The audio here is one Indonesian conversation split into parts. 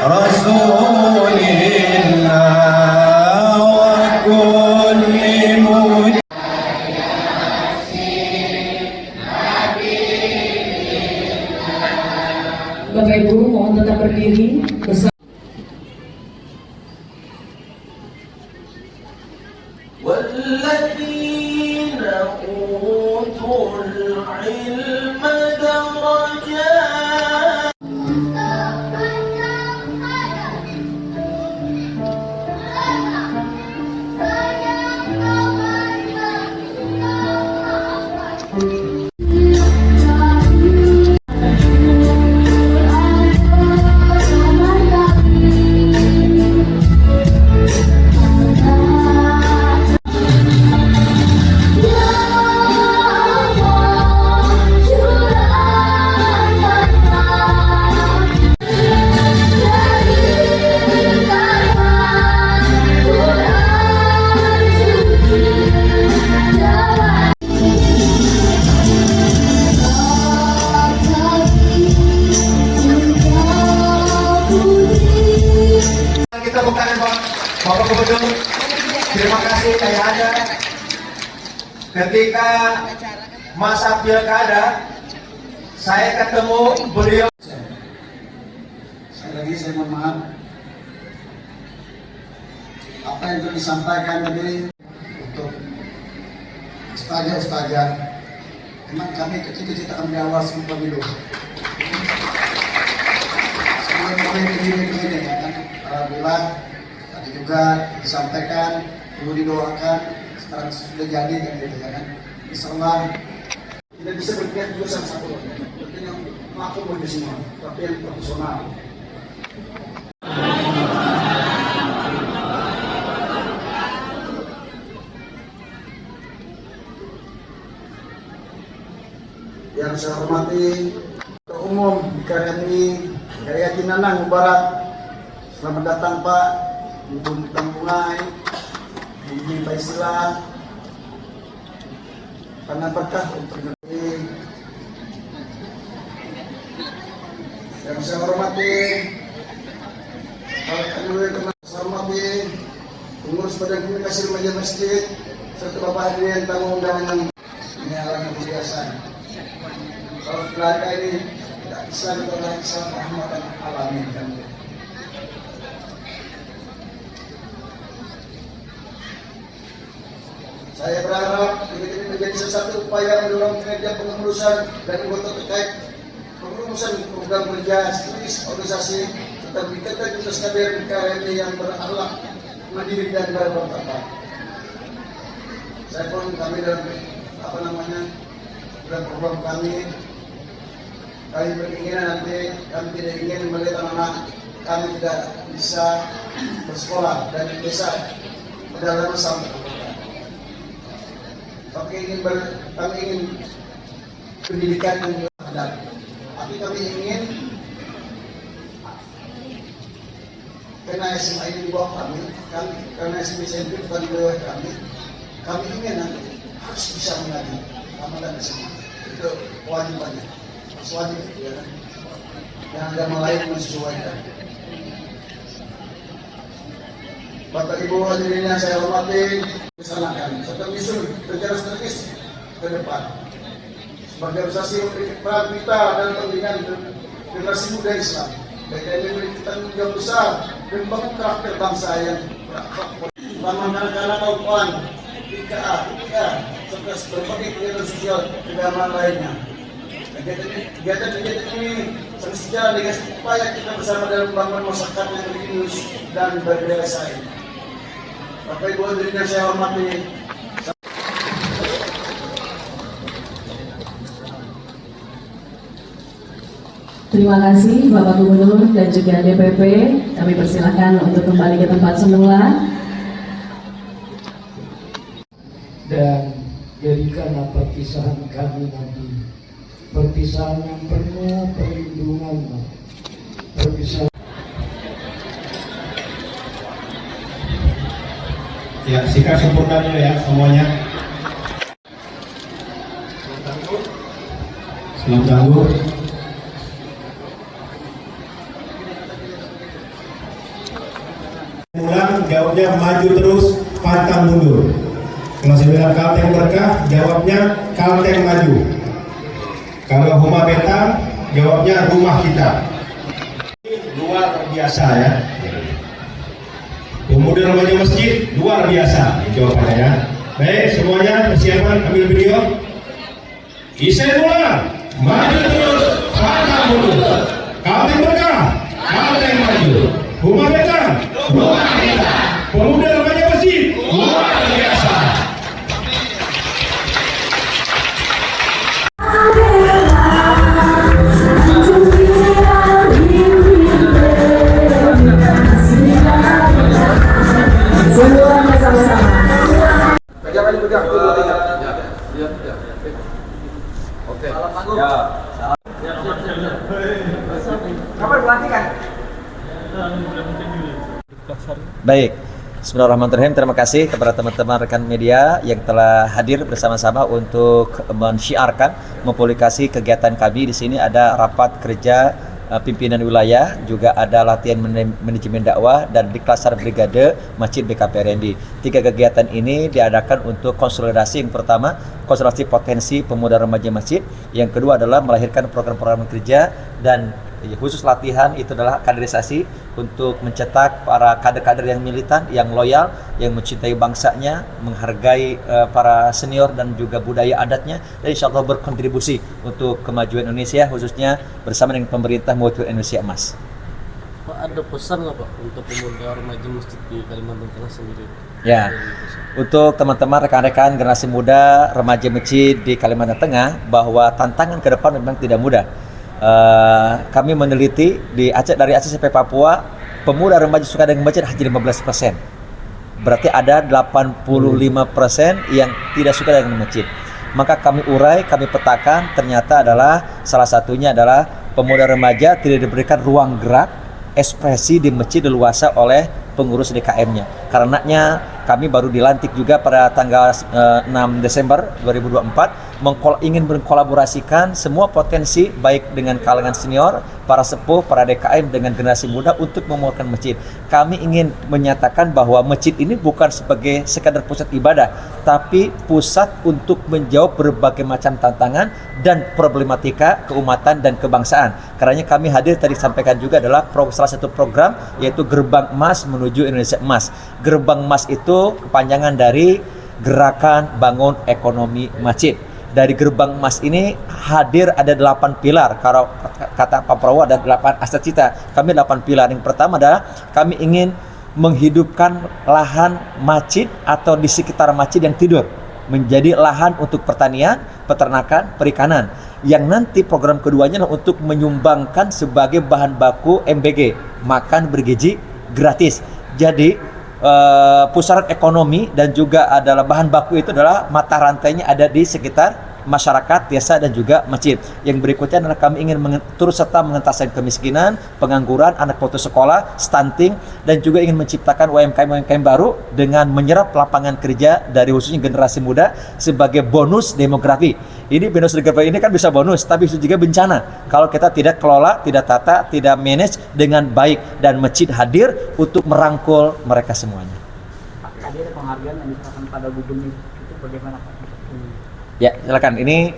رسول الله وكل مجد. Bapak Ibu mohon tetap berdiri bersama. والذين أوتوا العلم درجات. Kita bukan Bapak Gubernur, terima kasih kayak ada ketika masa pilkada saya ketemu beliau. Sekali lagi saya mohon maaf apa yang telah disampaikan tadi untuk ustazah. Memang kami kecil-kecil akan mengawal semua pemilu. Sebelum kami begini ya kan, alhamdulillah tadi juga disampaikan, dulu didoakan, sekarang sudah jadi kan gitu ya kan. Insyaallah tidak bisa berpihak juga sama satu, tentunya mengakomodir semua, tapi yang profesional. Yang saya hormati Ketua Umum KRMI Karya Cinanang Barat, selamat datang Pak Ibu Tambungai, Ibu Baisila, karena berkah untuk negeri. Yang saya hormati saya hormati pengurus Badan Komunikasi Remaja Masjid serta Bapak hadirin tamu undangan yang ini alat kebiasaan. Kalau keluarga ini tidak bisa ditolak Islam rahmatan alamin kan. Saya berharap ini menjadi salah satu upaya mendorong kinerja pengurusan dan anggota terkait pengurusan program kerja strategis organisasi serta meningkatkan kualitas kader KRMI yang berakhlak, mandiri dan bermartabat. Saya pun kami dalam dalam program kami beringinan nanti kami tidak ingin melihat anak-anak kami tidak bisa bersekolah dan bisa berdalam sampai kami ingin pendidikan yang beradab, tapi kami ingin karena SMA ini di bawah kami karena SMP bukan di bawah kami ingin nanti harus bisa mengaji Ramadan SMA itu kewajibannya, harus wajib ya kan, yang agama lain menyesuaikan. Bapak Ibu hadirin yang saya hormati, kesanakan serta menyusun rencana strategis ke depan sebagai organisasi peran kita dalam pembinaan generasi muda Islam. BKM memiliki tanggung jawab besar dan membangun karakter bangsa yang berakhlak, anak-anak kawan, IKA, serta berbagai kegiatan sosial keagamaan lainnya. Kegiatan ini sangat sejalan dengan upaya kita bersama dalam membangun masyarakat yang religius dan berbeda saing. Bapak Ibu hadirin yang saya hormati, Terima kasih Bapak Gubernur dan juga DPP. Kami persilahkan untuk kembali ke tempat semula. Dan jadikanlah perpisahan kami nanti perpisahan yang penuh perlindungan, perpisahan. Ya, sikap sempurna dulu ya semuanya. Selamat tangguh. Jawabnya maju terus, pantang mundur. Kalau saya bilang Kalteng berkah, jawabnya Kalteng maju. Kalau Huma Betang, jawabnya rumah kita. Luar biasa ya. Pemuda remaja masjid luar biasa jawabannya ya. Baik, semuanya persiapan ambil video. Isai bola, maju terus, pantang mundur. Kalteng berkah, Kalteng maju. Huma Betang, rumah kita. Pemuda remaja masjid luar biasa. Semuanya sama-sama. Pegang, pegang. Oke. Ya. Kapan pelantikan? Baik, Bismillahirrahmanirrahim. Terima kasih kepada teman-teman rekan media yang telah hadir bersama-sama untuk mensyiarkan, mempublikasi kegiatan kami. Di sini ada rapat kerja pimpinan wilayah, juga ada latihan manajemen dakwah dan diklasar brigade Masjid BKPRMB. 3 kegiatan ini diadakan untuk konsolidasi. Yang pertama, konsolidasi potensi pemuda remaja masjid. Yang kedua adalah melahirkan program-program kerja, dan khusus latihan itu adalah kaderisasi untuk mencetak para kader-kader yang militan, yang loyal, yang mencintai bangsanya, menghargai para senior dan juga budaya adatnya, dan insya Allah berkontribusi untuk kemajuan Indonesia, khususnya bersama dengan pemerintah mewujudkan Indonesia emas. Pak, ada pesan nggak Pak untuk pemuda remaja masjid di Kalimantan Tengah sendiri? Ya, untuk teman-teman rekan-rekan generasi muda remaja masjid di Kalimantan Tengah, bahwa tantangan ke depan memang tidak mudah. Kami meneliti di Aceh, dari Aceh sampai Papua, pemuda remaja suka dengan masjid hanya 15%. Berarti ada 85% yang tidak suka dengan masjid. Maka kami urai, kami petakan, ternyata adalah salah satunya adalah pemuda remaja tidak diberikan ruang gerak, ekspresi di masjid leluasa oleh pengurus DKM-nya. Karenanya kami baru dilantik juga pada tanggal 6 Desember 2024 ingin mengkolaborasikan semua potensi baik dengan kalangan senior, para sepuh, para DKM dengan generasi muda untuk membangun masjid. Kami ingin menyatakan bahwa masjid ini bukan sebagai sekadar pusat ibadah, tapi pusat untuk menjawab berbagai macam tantangan dan problematika keumatan dan kebangsaan. Karenanya kami hadir tadi sampaikan juga adalah salah satu program, yaitu Gerbang Emas Menuju Indonesia Emas. Gerbang Emas itu kepanjangan dari Gerakan Bangun Ekonomi Masjid. Dari Gerbang Emas ini hadir ada 8 pilar. Kalau kata Pak Prabowo ada 8 asacita. Kami 8 pilar. Yang pertama adalah kami ingin menghidupkan lahan masjid atau di sekitar masjid yang tidur menjadi lahan untuk pertanian, peternakan, perikanan. Yang nanti program keduanya adalah untuk menyumbangkan sebagai bahan baku MBG, makan bergizi gratis. Jadi pusaran ekonomi dan juga adalah bahan baku itu adalah mata rantainya ada di sekitar masyarakat, desa dan juga masjid. Yang berikutnya adalah kami ingin turut serta mengentaskan kemiskinan, pengangguran, anak putus sekolah, stunting, dan juga ingin menciptakan UMKM baru dengan menyerap lapangan kerja dari khususnya generasi muda sebagai bonus demografi. Ini bonus demografi ini kan bisa bonus, tapi itu juga bencana kalau kita tidak kelola, tidak tata, tidak manage dengan baik, dan masjid hadir untuk merangkul mereka semuanya. Tadi ada penghargaan yang diserahkan pada gubernur, itu bagaimana Pak? Ya, silakan. Ini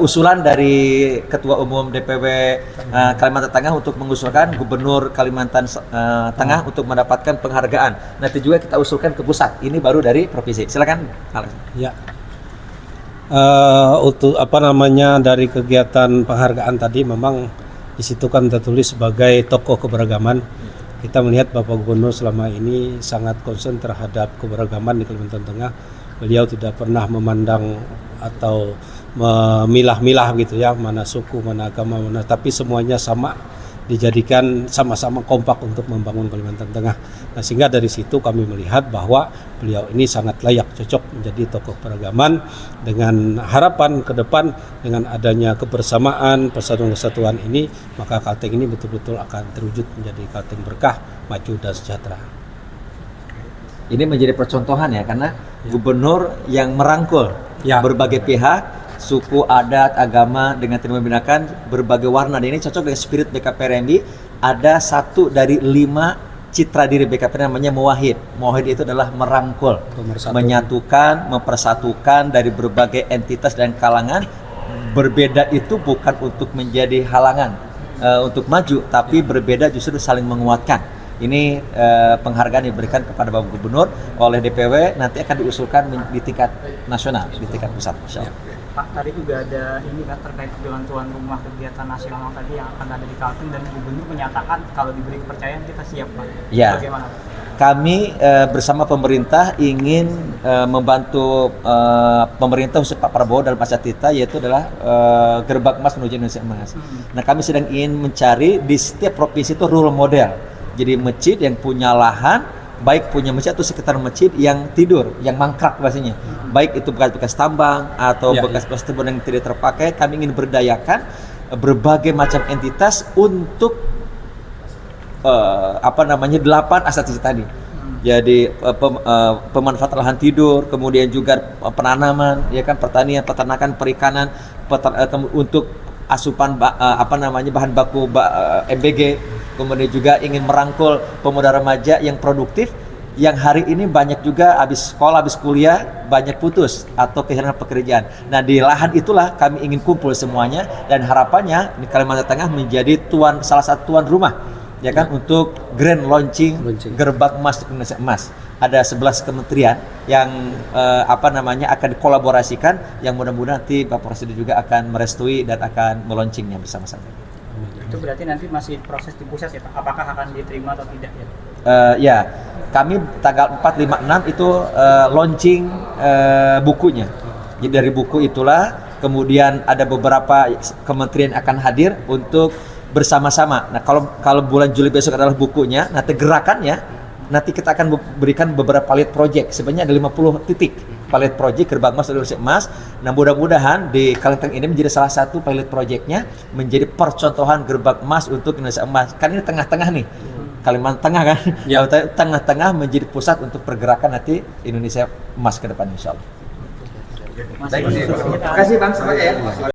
usulan dari Ketua Umum DPW Kalimantan Tengah untuk mengusulkan Gubernur Kalimantan Tengah untuk mendapatkan penghargaan. Nanti juga kita usulkan ke pusat. Ini baru dari provinsi. Silakan, Alex. Ya. Untuk dari kegiatan penghargaan tadi memang di situ kan tertulis sebagai tokoh keberagaman. Kita melihat Bapak Gubernur selama ini sangat konsen terhadap keberagaman di Kalimantan Tengah. Beliau tidak pernah memandang atau memilah-milah gitu ya, mana suku, mana agama, mana, tapi semuanya sama, dijadikan sama-sama kompak untuk membangun Kalimantan Tengah. Nah, sehingga dari situ kami melihat bahwa beliau ini sangat layak, cocok menjadi tokoh peragaman, dengan harapan ke depan dengan adanya kebersamaan, persatuan kesatuan ini, maka Kalteng ini betul-betul akan terwujud menjadi Kalteng berkah, maju dan sejahtera. Ini menjadi percontohan ya, karena gubernur yang merangkul berbagai pihak, suku, adat, agama dengan tidak membinakan berbagai warna. Dan ini cocok dengan spirit BKPRMB. Ada 1 dari 5 citra diri BKP namanya muwahid. Muwahid itu adalah merangkul, menyatukan, mempersatukan dari berbagai entitas dan kalangan. Berbeda itu bukan untuk menjadi halangan untuk maju, tapi berbeda justru saling menguatkan. Ini penghargaan yang diberikan kepada Bapak Gubernur oleh DPW, nanti akan diusulkan di tingkat nasional, di tingkat pusat. Pak, tadi juga ada ini kan terkait dengan tuan rumah kegiatan nasional tadi yang akan ada di Kaltim, dan Gubernur menyatakan kalau diberi kepercayaan kita siap, Pak. Ya. Bagaimana? Kami bersama pemerintah ingin membantu pemerintah khusus Pak Prabowo dalam masa kita, yaitu adalah gerbang emas menuju Indonesia emas. Nah, kami sedang ingin mencari di setiap provinsi itu role model. Jadi masjid yang punya lahan, baik punya masjid atau sekitar masjid yang tidur, yang mangkrak bahasanya. Baik itu bekas-bekas tambang atau bekas-bekas kebun yang tidak terpakai, kami ingin berdayakan berbagai macam entitas untuk 8 asas tadi. Jadi pemanfaatan lahan tidur, kemudian juga penanaman, ya kan, pertanian, peternakan, perikanan, untuk asupan bahan baku MBG. Kemudian juga ingin merangkul pemuda remaja yang produktif, yang hari ini banyak juga habis sekolah, habis kuliah, banyak putus atau kehilangan pekerjaan. Nah, di lahan itulah kami ingin kumpul semuanya, dan harapannya di Kalimantan Tengah menjadi salah satu tuan rumah, ya kan, untuk grand launching gerbang emas Indonesia emas. Ada 11 kementerian yang akan dikolaborasikan, yang mudah-mudahan nanti Bapak Presiden juga akan merestui dan akan meluncingnya bersama-sama. Itu berarti nanti masih proses di pusat ya, Pak? Apakah akan diterima atau tidak ya? Ya, kami tanggal 4, 5, 6 itu launching bukunya. Jadi dari buku itulah kemudian ada beberapa kementerian akan hadir untuk bersama-sama. Nah, kalau bulan Juli besok adalah bukunya, nanti gerakannya, nanti kita akan berikan beberapa pilot project. Sebenarnya ada 50 titik pilot project gerbang emas Indonesia emas. Nah, mudah-mudahan di Kalimantan ini menjadi salah satu pilot projectnya, menjadi percontohan gerbang emas untuk Indonesia emas. Kan ini tengah-tengah nih, Kalimantan Tengah kan, tengah-tengah menjadi pusat untuk pergerakan nanti Indonesia emas ke depan, insya Allah. Terima kasih Bang, semuanya ya.